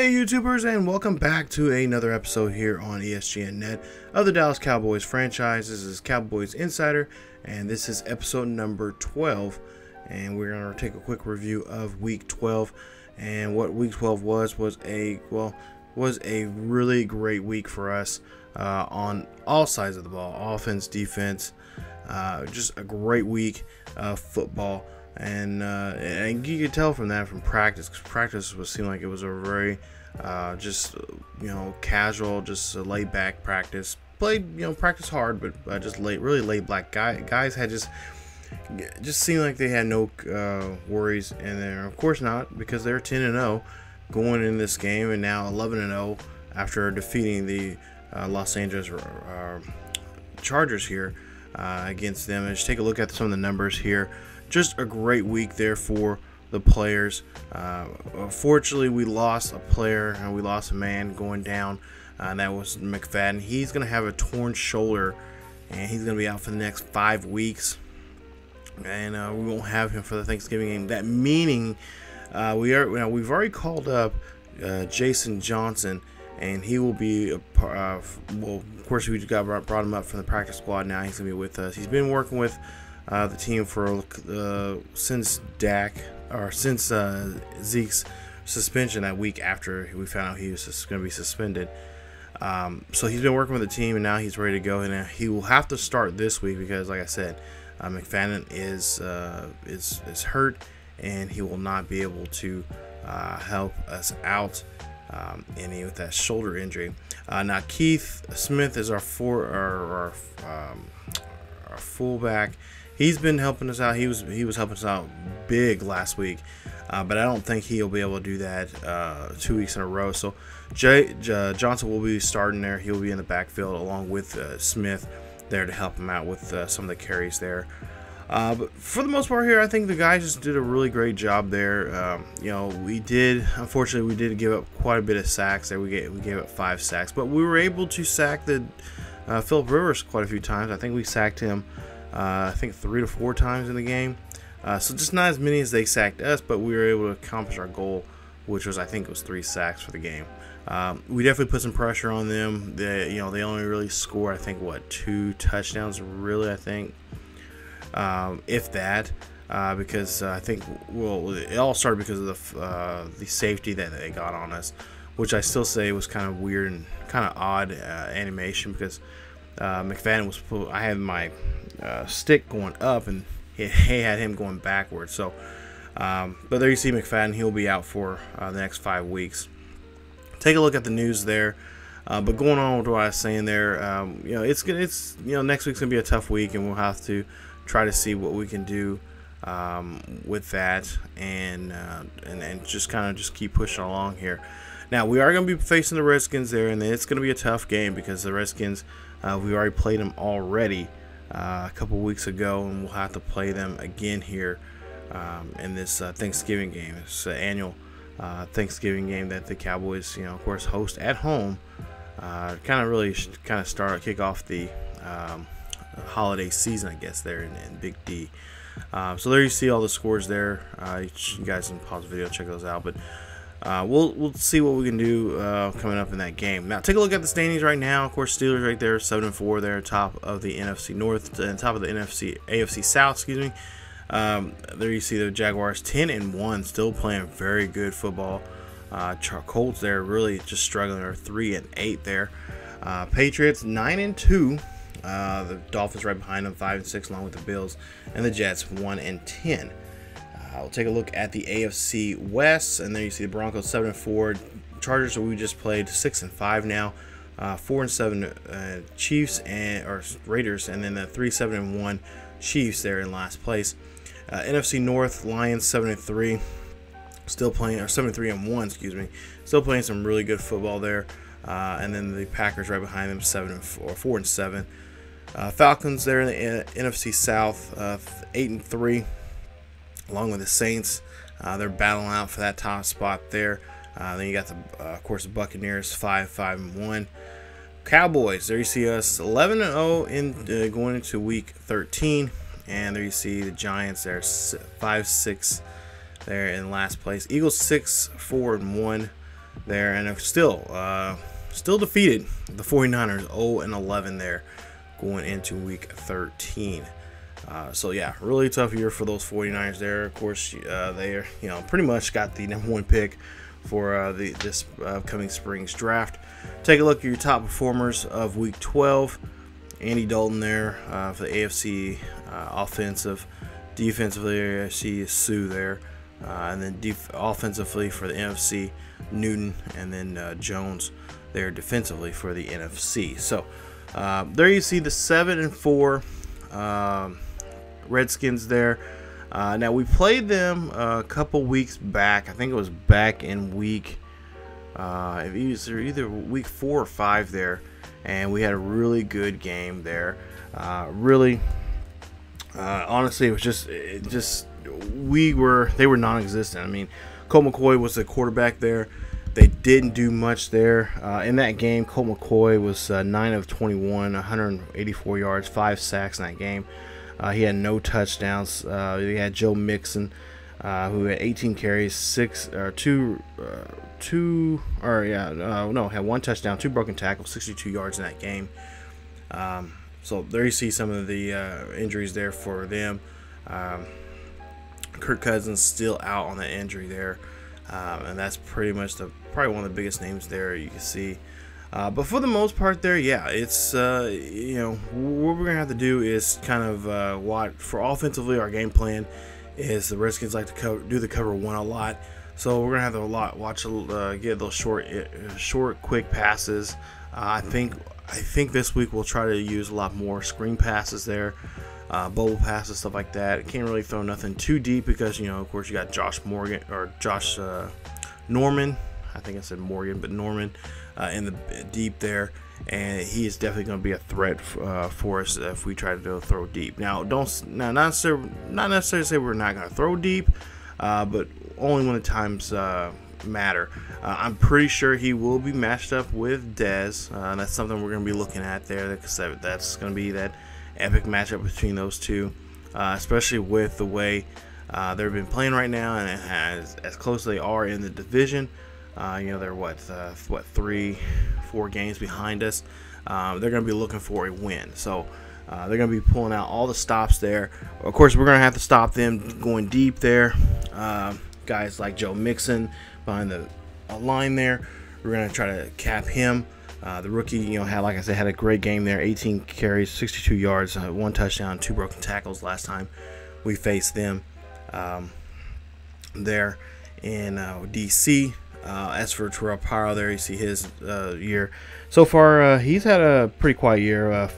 Hey YouTubers, and welcome back to another episode here on ESGNet of the Dallas Cowboys franchise. This is Cowboys Insider, and this is episode number 12. And we're going to take a quick review of week 12. And what week 12 was a really great week for us on all sides of the ball, offense, defense. Just a great week of football. And you could tell from that from practice, because practice seemed like it was a very casual, just a laid back practice. Played practice hard, but just really laid back. Guys had just seemed like they had no worries, and they're of course not, because they're 10-0 going in this game, and now 11-0 after defeating the Los Angeles Chargers here against them. And just take a look at some of the numbers here. Just a great week there for the players. Unfortunately, we lost a player and we lost a man going down, and that was McFadden. He's going to have a torn shoulder, and he's going to be out for the next 5 weeks. And we won't have him for the Thanksgiving game. That meaning we've already called up Jason Johnson, and he will be of course we brought him up from the practice squad. Now he's going to be with us. He's been working with the team for since Zeke's suspension that week after we found out he was going to be suspended. So he's been working with the team, and now he's ready to go. And he will have to start this week because, like I said, McFadden is hurt, and he will not be able to help us out with that shoulder injury. Now Keith Smith is our fullback. He's been helping us out. He was helping us out big last week, but I don't think he'll be able to do that 2 weeks in a row. So Johnson will be starting there. He'll be in the backfield along with Smith there to help him out with some of the carries there. But for the most part here, I think the guys just did a really great job there. Unfortunately, we did give up quite a bit of sacks there. We gave up 5 sacks, but we were able to sack the Phillip Rivers quite a few times. I think we sacked him 3 to 4 times in the game. So just not as many as they sacked us, but we were able to accomplish our goal, which was, I think it was 3 sacks for the game. We definitely put some pressure on them. They only really score, I think, 2 touchdowns really, I think, if that, because I think it all started because of the safety that they got on us, which I still say was kind of weird and kind of odd animation, because McFadden I had my stick going up, and he had him going backwards. So, but there you see McFadden. He'll be out for the next 5 weeks. Take a look at the news there. But going on with what I was saying there, next week's gonna be a tough week, and we'll have to try to see what we can do with that, and just kind of keep pushing along here. Now we are going to be facing the Redskins there, and it's going to be a tough game because the Redskins, we already played them already a couple weeks ago, and we'll have to play them again here in this Thanksgiving game. It's an annual Thanksgiving game that the Cowboys, of course, host at home. Kick off the holiday season, I guess, there in Big D. So there you see all the scores there. You guys can pause the video, check those out. But we'll see what we can do coming up in that game. Now take a look at the standings right now. Of course, Steelers right there, 7-4 there, top of the NFC North and top of the AFC South. Excuse me. There you see the Jaguars 10-1, still playing very good football. Colts there really just struggling. They're 3-8 there. Patriots 9-2. The Dolphins right behind them, 5-6, along with the Bills, and the Jets 1-10. We'll take a look at the AFC West, and there you see the Broncos 7-4, Chargers, we just played, 6-5 now, 4-7 Chiefs or Raiders, and then the 3-7-1 Chiefs there in last place. NFC North, Lions 7-3, still playing, or 7-3-1, excuse me, still playing some really good football there. And then the Packers right behind them, 4-7. Falcons there in the NFC South, 8-3, along with the Saints. They're battling out for that top spot there. Then you got of course, the Buccaneers, 5-1. Cowboys, there you see us 11-0 in going into week 13, and there you see the Giants there, 5-6 there in last place. Eagles 6-4-1. there, and still defeated the 49ers 0-11 there going into week 13. So yeah, really tough year for those 49ers there. Of course, they are, pretty much got the #1 pick for this upcoming spring's draft. Take a look at your top performers of week 12. Andy Dalton there for the AFC offensive. Defensively, I see Sue there. And then offensively for the NFC, Newton, and then Jones there defensively for the NFC. So there you see the 7-4 Redskins there. Now we played them a couple weeks back. I think it was back in week either week 4 or 5 there, and we had a really good game there. Honestly, it was they were non-existent. I mean, Colt McCoy was the quarterback there. They didn't do much there in that game. Colt McCoy was 9 of 21, 184 yards, 5 sacks in that game. He had no touchdowns. He had Joe Mixon, who had 18 carries, had 1 touchdown, 2 broken tackles, 62 yards in that game. So there you see some of the injuries there for them. Kirk Cousins still out on that injury there, and that's pretty much probably one of the biggest names there you can see. But for the most part there, yeah, it's what we're gonna have to do is kind of watch for offensively. Our game plan is the Redskins like to do the cover one a lot, so we're gonna have to get those short, quick passes. I think this week we'll try to use a lot more screen passes there, bubble passes, stuff like that. Can't really throw nothing too deep because of course you got Josh Norman. I think I said Morgan, but Norman in the deep there, and he is definitely going to be a threat for us if we try to throw deep. Not necessarily say we're not going to throw deep, but only when the times matter. I'm pretty sure he will be matched up with Dez, and that's something we're going to be looking at there, because that's going to be that epic matchup between those two, especially with the way they've been playing right now, and as close as they are in the division. They're 3-4 games behind us. They're going to be looking for a win, so they're going to be pulling out all the stops there. Of course, we're going to have to stop them going deep there. Guys like Joe Mixon behind the line there, we're going to try to cap him. The rookie, had a great game there. 18 carries, 62 yards, 1 touchdown, 2 broken tackles last time we faced them there in DC. As for Terrell Powell there, you see his year. So far, he's had a pretty quiet year.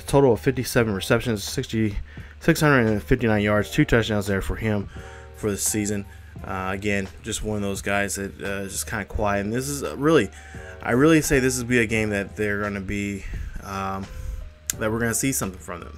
Total of 57 receptions, 659 yards, 2 touchdowns there for him for the season. Again, just one of those guys that just kind of quiet. And this is I really say this will be a game that they're going to be that we're going to see something from them.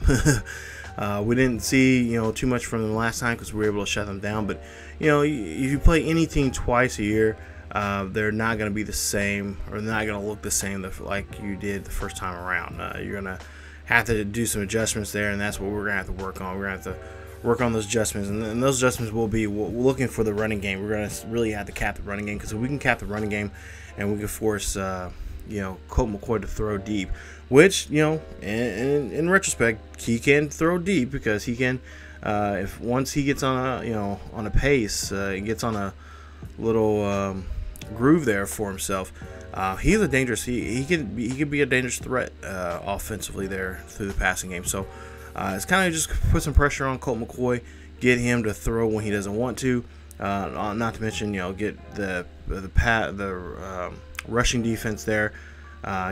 We didn't see too much from them last time because we were able to shut them down. But if you play any team twice a year, they're not going to be the same, or they're not going to look the same like you did the first time around. You're going to have to do some adjustments there, and that's what we're going to have to work on. We're going to have to work on those adjustments, and those adjustments will be looking for the running game. We're going to really have to cap the running game, because if we can cap the running game and we can force Colt McCoy to throw deep, which in retrospect he can throw deep, because he can if once he gets on a pace, he gets on a little groove there for himself. He's a dangerous. He could be a dangerous threat offensively there through the passing game. So it's kind of just put some pressure on Colt McCoy, get him to throw when he doesn't want to. Not to mention get the rushing defense there.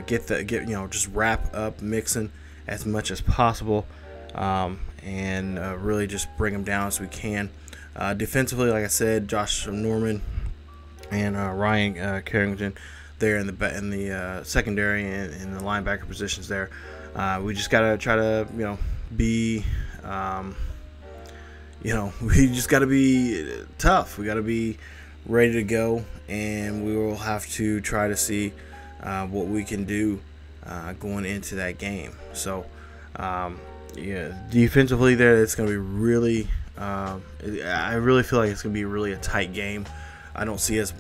Just wrap up Mixon as much as possible, and really just bring him down as we can. Defensively, like I said, Josh Norman and Ryan Carrington there in the secondary and in the linebacker positions there. We just gotta try to be we just gotta be tough. We gotta be ready to go, and we will have to try to see what we can do going into that game. So defensively there, it's gonna be really I really feel like it's gonna be really a tight game. I don't see us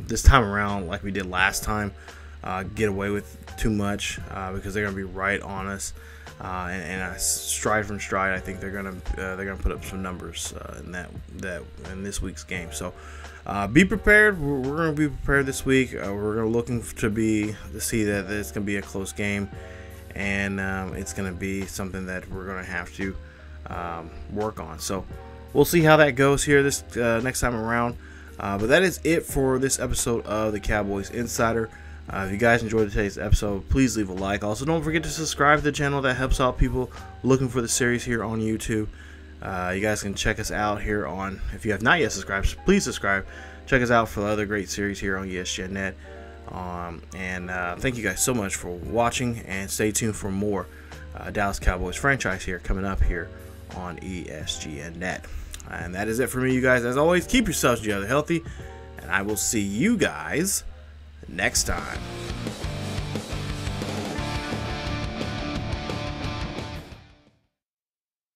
this time around like we did last time get away with too much because they're gonna be right on us. And stride from stride, I think they're gonna put up some numbers in this week's game. So be prepared. We're gonna be prepared this week. We're looking to see that it's gonna be a close game, and it's gonna be something that we're gonna have to work on. So we'll see how that goes here this next time around. But that is it for this episode of the Cowboys Insider. If you guys enjoyed today's episode, please leave a like. Also, don't forget to subscribe to the channel. That helps out people looking for the series here on YouTube. You guys can check us out here on, if you have not yet subscribed, please subscribe. Check us out for the other great series here on ESGNet. Thank you guys so much for watching, and stay tuned for more Dallas Cowboys franchise here coming up here on ESGNet. And that is it for me, you guys. As always, keep yourselves together healthy, and I will see you guys next time.